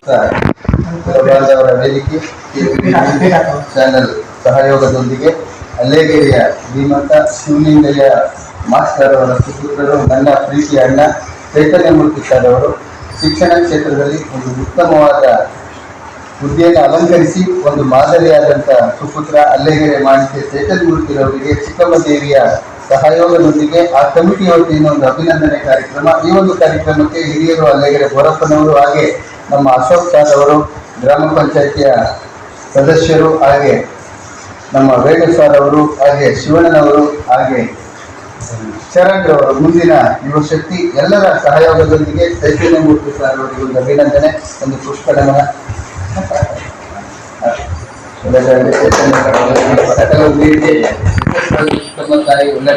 ಸಂಯುಕ್ತ ಅವರ ವೇದಿಕೆ ಚಾನೆಲ್ ಸಹಯೋಗದೊಂದಿಗೆ ಅಲ್ಲೇಗೆರೆಯ ಶ್ರೀಮಂತ ಶಿವಲಿಂಗಯ್ಯ ಮಾಸ್ಟರ್ ಅವರ ಸುಪುತ್ರರು, ನನ್ನ ಪ್ರೀತಿಯ ಅಣ್ಣ ಚೈತನ್ಯಮೂರ್ತಿ ಸರ್ ಅವರು ಶಿಕ್ಷಣ ಕ್ಷೇತ್ರದಲ್ಲಿ ಒಂದು ಉತ್ತಮವಾದ ಹುದ್ದೆಯನ್ನು ಅಲಂಕರಿಸಿ ಒಂದು ಮಾದರಿಯಾದಂಥ ಸುಪುತ್ರ ಅಲ್ಲೇಗೆರೆ ಮಾಣಿಕ್ಯ ಚೈತನ್ಯಮೂರ್ತಿರವರಿಗೆ ಚಿಕ್ಕಮ್ಮದೇವಿಯ ಸಹಯೋಗದೊಂದಿಗೆ ಆ ಕಮಿಟಿಯ ವತಿಯಿಂದ ಒಂದು ಅಭಿನಂದನೆ ಕಾರ್ಯಕ್ರಮ. ಈ ಒಂದು ಕಾರ್ಯಕ್ರಮಕ್ಕೆ ಹಿರಿಯರು ಅಲ್ಲೇಗೆರೆ ಬೋರಪ್ಪನವರು, ಹಾಗೆ ನಮ್ಮ ಅಶೋಕ್ ಸಾರ್ ಅವರು, ಗ್ರಾಮ ಪಂಚಾಯಿತಿಯ ಸದಸ್ಯರು, ಹಾಗೆ ನಮ್ಮ ವೇಣು ಸಾರ್ ಅವರು, ಹಾಗೆ ಶಿವಣ್ಣನವರು, ಹಾಗೆ ಶರಣ್ ರವರು, ಮುಂದಿನ ಯುವ ಶಕ್ತಿ ಎಲ್ಲರ ಸಹಯೋಗದೊಂದಿಗೆ ಚೈತನ್ಯಮೂರ್ತಿ ಸಾರ್ ಅವರಿಗೆ ಒಂದು ಅಭಿನಂದನೆ, ಒಂದು ಪುಷ್ಪನಮನ. ತಾಯಿ ಒಳ್ಳೆ